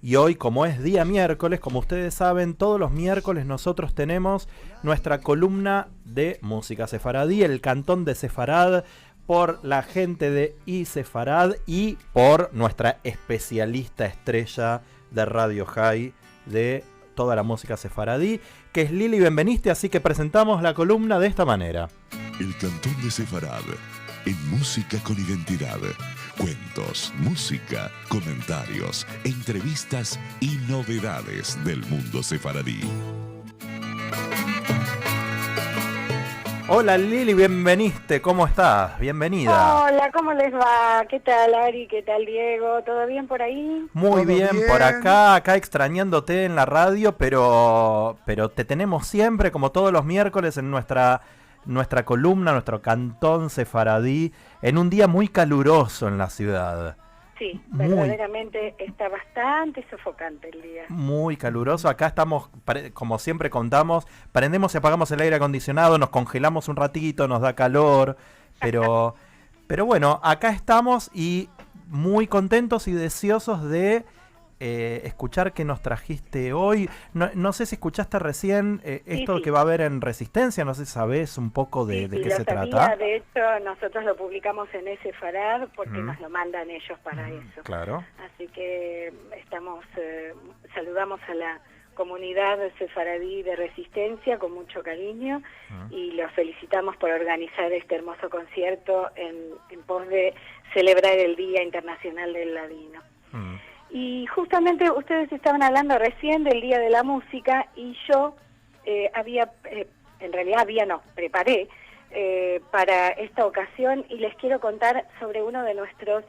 Y hoy, como es día miércoles, como ustedes saben, todos los miércoles nosotros tenemos nuestra columna de música sefaradí, el cantón de Sefarad, por la gente de iSefarad y por nuestra especialista estrella de Radio High de toda la música sefaradí, que es Lili Benveniste, así que presentamos la columna de esta manera. El cantón de Sefarad, en música con identidad. Cuentos, música, comentarios, entrevistas y novedades del mundo sefaradí. Hola Lili, bienveniste, ¿cómo estás? Bienvenida. Hola, ¿cómo les va? ¿Qué tal Ari? ¿Qué tal Diego? ¿Todo bien por ahí? Muy bien, por acá extrañándote en la radio, pero te tenemos siempre, como todos los miércoles, en nuestra columna, nuestro cantón sefaradí, en un día muy caluroso en la ciudad. Sí, verdaderamente está bastante sofocante el día. Muy caluroso. Acá estamos, como siempre contamos, prendemos y apagamos el aire acondicionado, nos congelamos un ratito, nos da calor, pero bueno, acá estamos y muy contentos y deseosos de escuchar que nos trajiste hoy. No sé si escuchaste recién esto sí. Que va a haber en Resistencia, no sé si sabés un poco de qué se trata. De hecho, nosotros lo publicamos en iSefarad porque nos lo mandan ellos para eso. Claro. Así que saludamos a la comunidad sefaradí de Resistencia con mucho cariño y los felicitamos por organizar este hermoso concierto en pos de celebrar el Día Internacional del Ladino. Y justamente ustedes estaban hablando recién del Día de la Música y yo preparé para esta ocasión y les quiero contar sobre uno de nuestros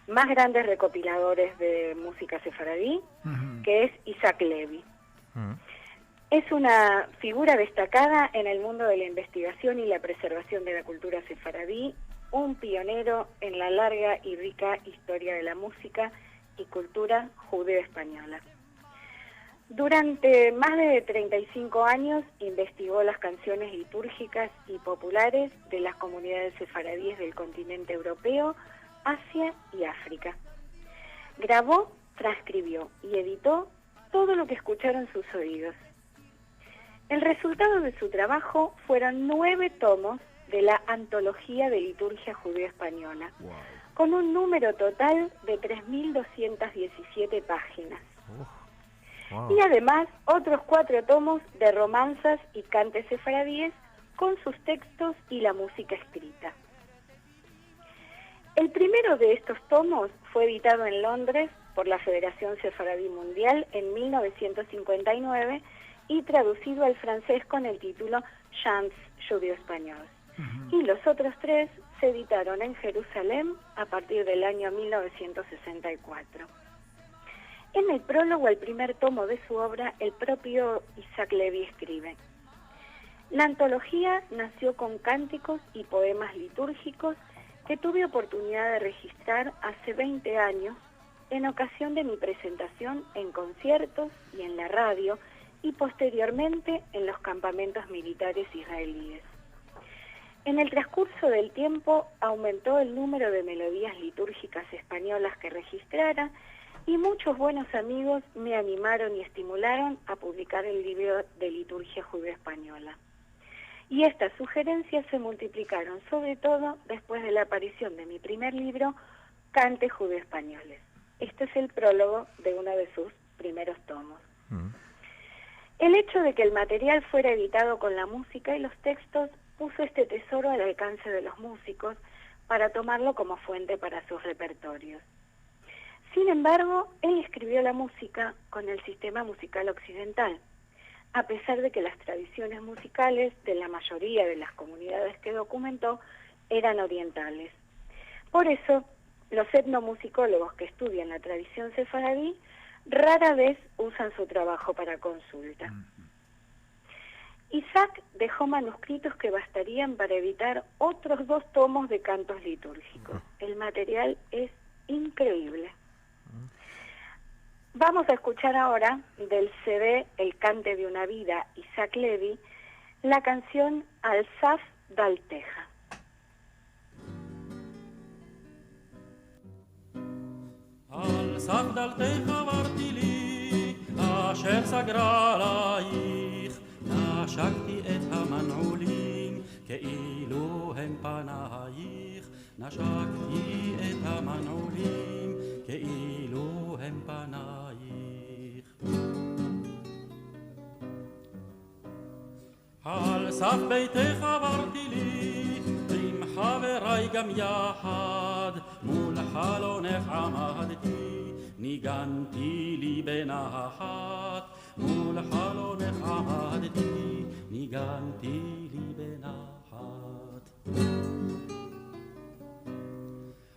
más grandes recopiladores de música sefaradí, que es Isaac Levi. Es una figura destacada en el mundo de la investigación y la preservación de la cultura sefaradí, un pionero en la larga y rica historia de la música y cultura judeo-española. Durante más de 35 años investigó las canciones litúrgicas y populares de las comunidades sefaradíes del continente europeo, Asia y África. Grabó, transcribió y editó todo lo que escucharon sus oídos. El resultado de su trabajo fueron 9 tomos de la Antología de Liturgia Judeo-Española, con un número total de 3.217 páginas. Y además otros 4 tomos de romanzas y cantes sefaradíes con sus textos y la música escrita. El primero de estos tomos fue editado en Londres por la Federación Sefaradí Mundial en 1959 y traducido al francés con el título Chants Judeo-Españols. Y los otros 3 se editaron en Jerusalén a partir del año 1964. En el prólogo al primer tomo de su obra, el propio Isaac Levi escribe: la antología nació con cánticos y poemas litúrgicos que tuve oportunidad de registrar hace 20 años en ocasión de mi presentación en conciertos y en la radio y posteriormente en los campamentos militares israelíes. En el transcurso del tiempo aumentó el número de melodías litúrgicas españolas que registrara y muchos buenos amigos me animaron y estimularon a publicar el libro de liturgia judeo-española. Y estas sugerencias se multiplicaron, sobre todo después de la aparición de mi primer libro, Cantes Judeo-Españoles. Este es el prólogo de uno de sus primeros tomos. El hecho de que el material fuera editado con la música y los textos puso este tesoro al alcance de los músicos para tomarlo como fuente para sus repertorios. Sin embargo, él escribió la música con el sistema musical occidental, a pesar de que las tradiciones musicales de la mayoría de las comunidades que documentó eran orientales. Por eso, los etnomusicólogos que estudian la tradición sefaradí rara vez usan su trabajo para consulta. Isaac dejó manuscritos que bastarían para editar otros 2 tomos de cantos litúrgicos. El material es increíble. Vamos a escuchar ahora del CD El cante de una vida, Isaac Levi, la canción Al Saf d'Alteja. Al Saf d'Alteja, Bartilí, אשר סגרה עלייך, נשקתי את המנעולים כאילו הם פנייך, נשקתי את המנעולים כאילו הם פנייך. על סף ביתך עברתי לי עם חבריי גם יחד, מול חלונך עמדתי, ניגנתי לי בנחת, מול חלונך עמדתי, ניגנתי לי בנחת.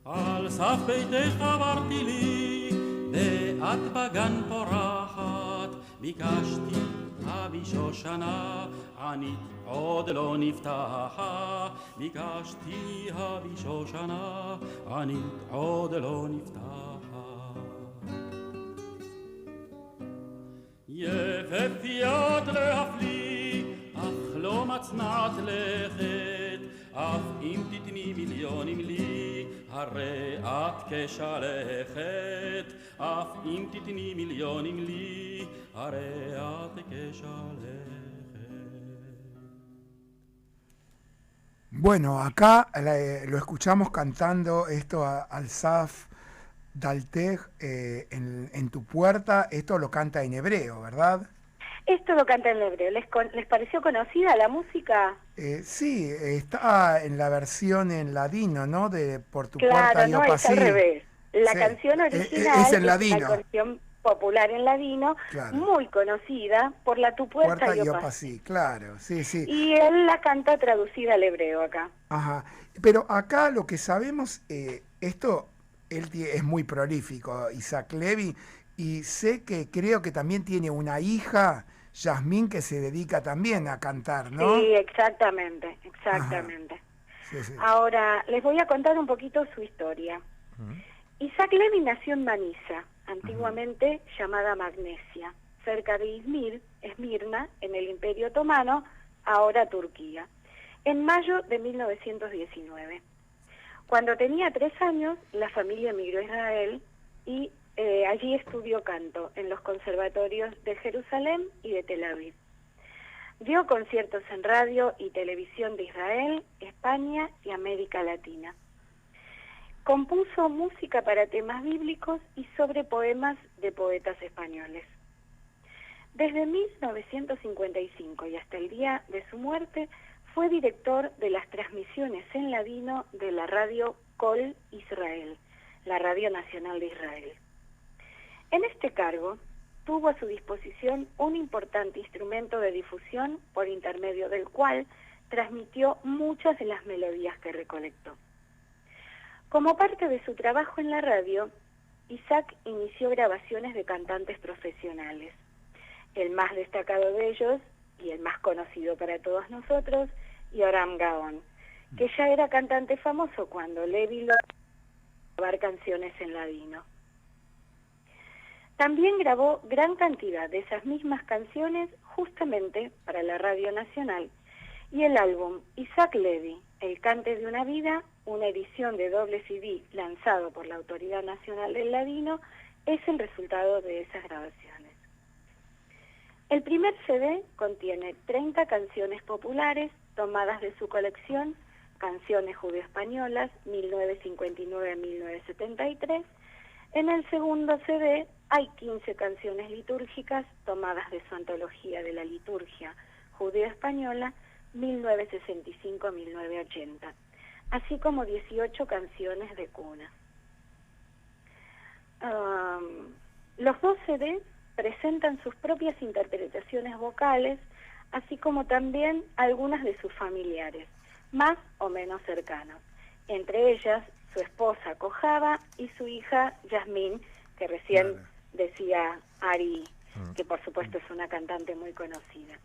על סף ביתך עברתי לי, ואת בגן פורחת, ביקשתי אבי שושנה, ענית עוד לא נפתחה, ביקשתי אבי שושנה, ענית עוד לא נפתחה. יפהפיית להפליא, אך לא מצנעת לכת, אף אם תתני מיליונים לי, הרי את כשלכת, אף אם תתני מיליונים לי, הרי את כשלכת. Bueno, acá lo escuchamos cantando esto al Saf Daltej en tu puerta. Esto lo canta en hebreo, ¿verdad? Esto lo canta en hebreo. ¿Les pareció conocida la música? Sí, está en la versión en ladino, ¿no? De Por tu claro, puerta yo no, pasé. es al revés. La sí. canción original es en ladino. una canción popular en ladino, claro. muy conocida por la Tu puerta yo pasé. Pasé. Claro, sí, sí. Y él la canta traducida al hebreo acá. Ajá. Pero acá lo que sabemos, esto, él es muy prolífico, Isaac Levy, y sé que creo que también tiene una hija, Yasmín, que se dedica también a cantar, ¿no? Sí, exactamente, exactamente. Sí, sí. Ahora, les voy a contar un poquito su historia. Isaac Levy nació en Manisa, antiguamente llamada Magnesia, cerca de Esmirna, en el Imperio Otomano, ahora Turquía, en mayo de 1919. Cuando tenía 3 años, la familia emigró a Israel y allí estudió canto en los conservatorios de Jerusalén y de Tel Aviv. Dio conciertos en radio y televisión de Israel, España y América Latina. Compuso música para temas bíblicos y sobre poemas de poetas españoles. Desde 1955 y hasta el día de su muerte, fue director de las transmisiones en ladino de la radio Kol Israel, la Radio Nacional de Israel. En este cargo, tuvo a su disposición un importante instrumento de difusión por intermedio del cual transmitió muchas de las melodías que recolectó. Como parte de su trabajo en la radio, Isaac inició grabaciones de cantantes profesionales. El más destacado de ellos, y el más conocido para todos nosotros, Yoram Gaon, que ya era cantante famoso cuando Levy lo grabar canciones en ladino. También grabó gran cantidad de esas mismas canciones justamente para la Radio Nacional, y el álbum Isaac Levy, El cante de una vida, una edición de doble CD lanzado por la Autoridad Nacional del Ladino, es el resultado de esas grabaciones. El primer CD contiene 30 canciones populares tomadas de su colección Canciones Judeo-Españolas 1959-1973. En el segundo CD hay 15 canciones litúrgicas tomadas de su antología de la liturgia judeo-española 1965-1980, así como 18 canciones de cuna. Los 2 CDs presentan sus propias interpretaciones vocales, así como también algunas de sus familiares, más o menos cercanos, entre ellas su esposa Kojava y su hija Yasmín, que recién decía Ari, que por supuesto es una cantante muy conocida.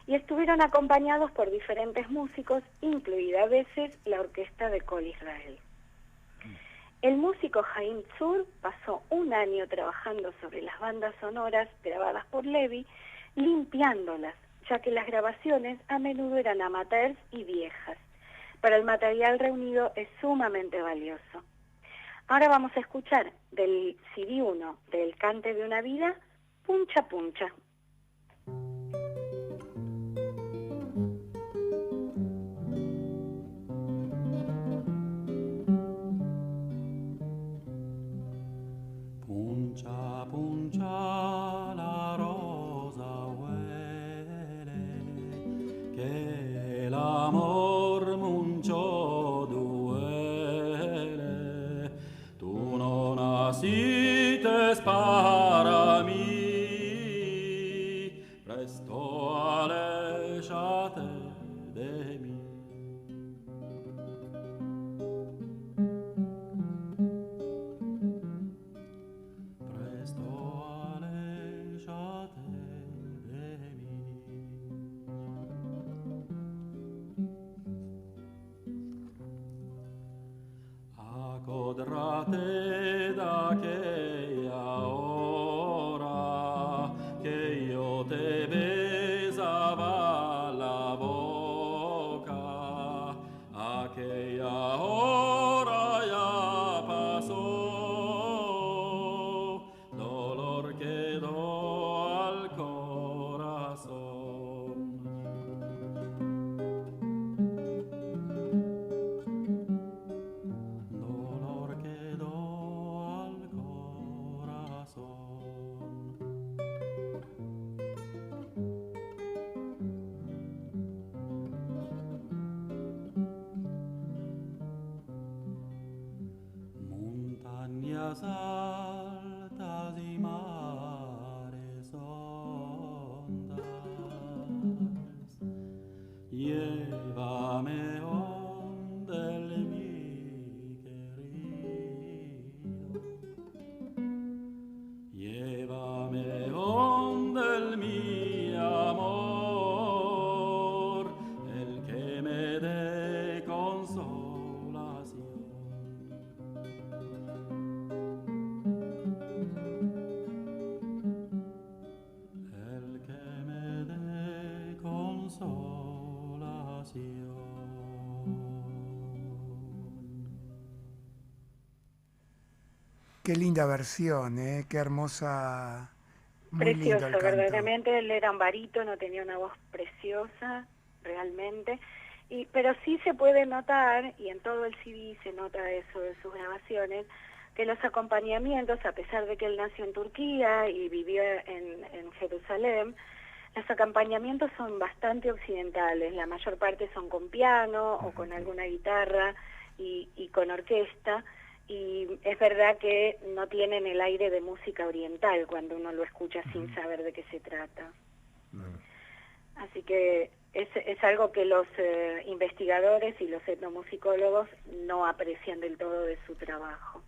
Y estuvieron acompañados por diferentes músicos, incluida a veces la orquesta de Kol Israel. El músico Haim Tzur pasó un año trabajando sobre las bandas sonoras grabadas por Levy, limpiándolas, ya que las grabaciones a menudo eran amateurs y viejas, pero el material reunido es sumamente valioso. Ahora vamos a escuchar del CD 1 del Cante de una vida, Puncha Puncha, vives para mí, presto aléjate de mí. Presto aléjate de mí. Acódrate de aquella hora que yo te besaba la boca, aquella hora ya pasó, dolor quedó al corazón. Dolor quedó al corazón. Montañas altas y mares hondas, llévame donde mi querido, llévame donde mi amor, el que me dé consolación. El que me dé consolación. Qué linda versión, ¿eh? Qué hermosa. Muy lindo Precioso, el canto. verdaderamente. Él era un barítono, tenía una voz preciosa, realmente. Pero sí se puede notar, y en todo el CD se nota eso de sus grabaciones, que los acompañamientos, a pesar de que él nació en Turquía y vivió en Jerusalén, los acompañamientos son bastante occidentales. La mayor parte son con piano o con alguna guitarra y con orquesta. Y es verdad que no tienen el aire de música oriental cuando uno lo escucha sin saber de qué se trata. Así que es algo que los investigadores y los etnomusicólogos no aprecian del todo de su trabajo.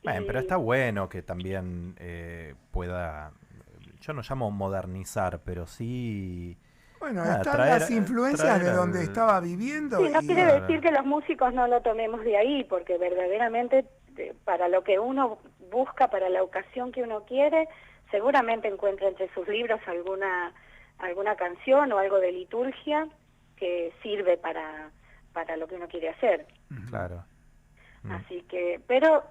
Bueno, pero está bueno que también pueda, yo no llamo modernizar, pero sí... Bueno, nada, están las influencias de donde estaba viviendo. Sí, no y- quiere decir que los músicos no lo tomemos de ahí, porque verdaderamente para lo que uno busca, para la ocasión que uno quiere, seguramente encuentra entre sus libros alguna canción o algo de liturgia que sirve para lo que uno quiere hacer. Claro. Así que, pero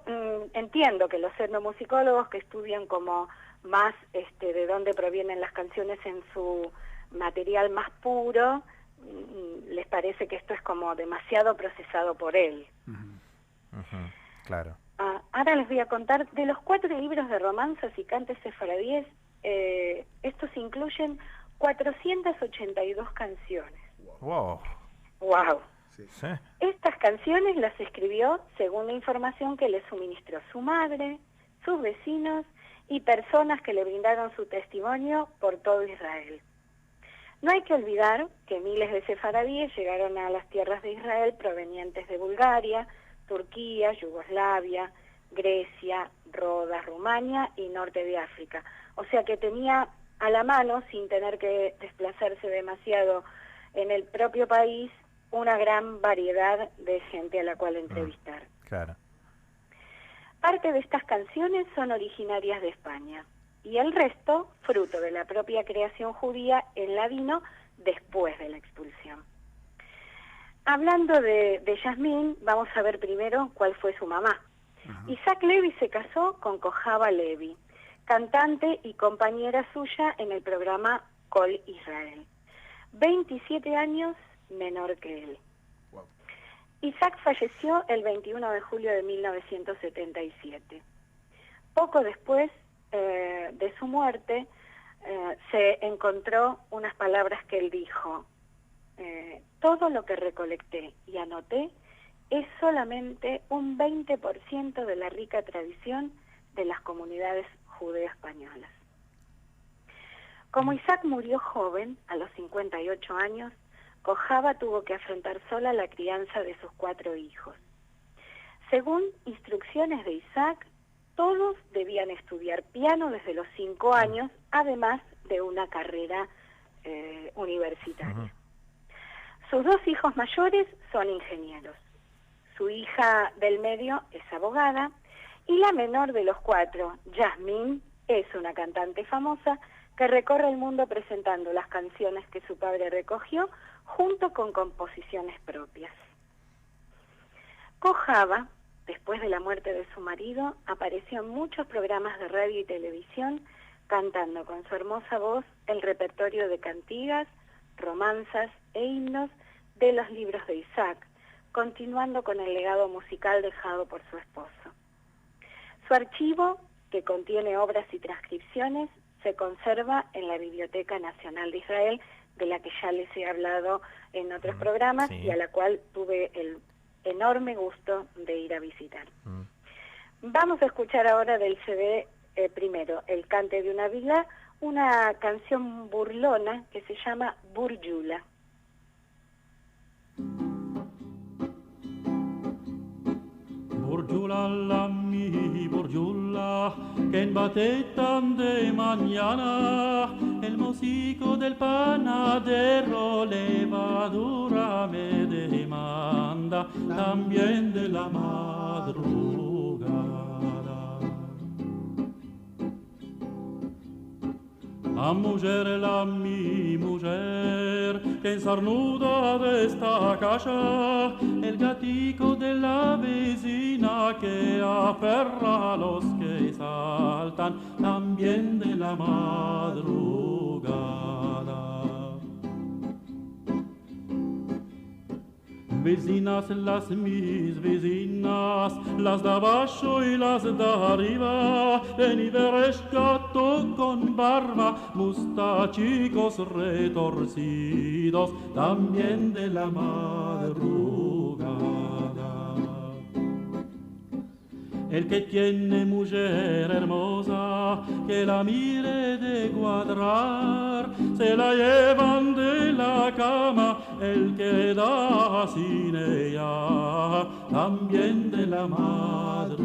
entiendo que los etnomusicólogos que estudian como más de dónde provienen las canciones en su material más puro, les parece que esto es como demasiado procesado por él. Claro. Ahora les voy a contar de los 4 libros de romanzas y cantes sefaradíes. Estos incluyen 482 canciones. Wow. ¡Wow! Sí. Estas canciones las escribió según la información que le suministró su madre, sus vecinos y personas que le brindaron su testimonio por todo Israel. No hay que olvidar que miles de sefaradíes llegaron a las tierras de Israel provenientes de Bulgaria, Turquía, Yugoslavia, Grecia, Rodas, Rumania y norte de África. O sea que tenía a la mano, sin tener que desplazarse demasiado en el propio país, una gran variedad de gente a la cual entrevistar. Claro. Parte de estas canciones son originarias de España y el resto fruto de la propia creación judía en ladino después de la expulsión. Hablando de Yasmín, vamos a ver primero cuál fue su mamá. Isaac Levi se casó con Kojava Levi, cantante y compañera suya en el programa Kol Israel. 27 años menor que él. Isaac falleció el 21 de julio de 1977. Poco después de su muerte, se encontró unas palabras que él dijo: todo lo que recolecté y anoté es solamente un 20% de la rica tradición de las comunidades judeo-españolas. Como Isaac murió joven, a los 58 años, Kojava tuvo que afrontar sola la crianza de sus 4 hijos. Según instrucciones de Isaac, todos debían estudiar piano desde los 5 años, además de una carrera universitaria. Sus 2 hijos mayores son ingenieros. Su hija del medio es abogada y la menor de los 4, Yasmín, es una cantante famosa que recorre el mundo presentando las canciones que su padre recogió junto con composiciones propias. Kojava, después de la muerte de su marido, apareció en muchos programas de radio y televisión cantando con su hermosa voz el repertorio de cantigas, romanzas e himnos de los libros de Isaac, continuando con el legado musical dejado por su esposo. Su archivo, que contiene obras y transcripciones, se conserva en la Biblioteca Nacional de Israel, de la que ya les he hablado en otros programas y a la cual tuve el enorme gusto de ir a visitar. Vamos a escuchar ahora del CD primero, El cante de una vila, una canción burlona que se llama Burjula. Burjula la mi burjula, que en batetan de mañana el músico del panadero levadura me demanda, también de la madrugada. A mujer, la mi mujer, que ensarnuda de esta casa, el gatico de la vecina que aferra a los que saltan, también de la madrugada. Vecinas las mis vecinas, las de abajo y las de arriba, venideres gato con barba, mustachicos retorcidos, también de la madrugada. El que tiene mujer hermosa, que la mire de cuadrar, se la llevan de la cama, el que da sin ella, también de la madrugada.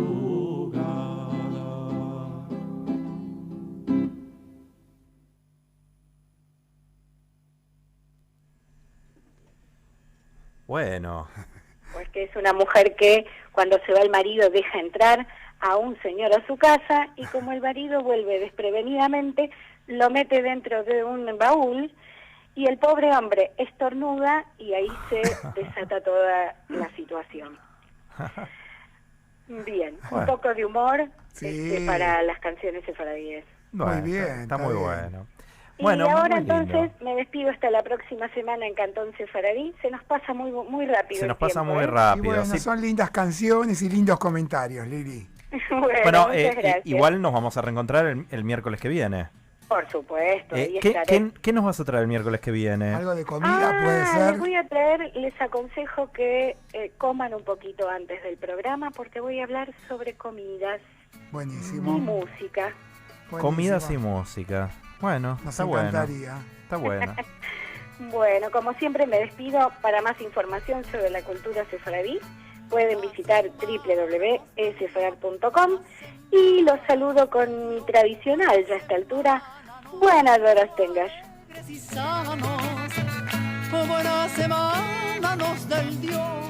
Bueno. Pues que es una mujer que cuando se va el marido deja entrar a un señor a su casa y como el marido vuelve desprevenidamente, lo mete dentro de un baúl y el pobre hombre estornuda y ahí se desata toda la situación. Bien, un poco de humor para las canciones sefaradíes. Bueno, muy bien. Está muy bien. bueno. Y Bueno, ahora muy lindo. entonces me despido hasta la próxima semana en Cantón Sefaradí. Se nos pasa muy rápido. Se el nos pasa tiempo, muy ¿eh? Y rápido. bueno, sí. son lindas canciones y lindos comentarios, Lili. Bueno, muchas gracias. igual nos vamos a reencontrar el miércoles que viene. Por supuesto, ahí ¿Qué, estaré. qué nos vas a traer el miércoles que viene? Algo de comida puede Les ser. voy a traer, les aconsejo que coman un poquito antes del programa porque voy a hablar sobre comidas y Buenísimo. música. Comidas y buenísimo. música. Bueno, Nos está bueno. encantaría. Está bueno. Bueno, como siempre me despido. Para más información sobre la cultura sefaradí pueden visitar www.sefarad.com y los saludo con mi tradicional, ya a esta altura, buenas horas tengas. Buenas semanas nos da el Dios.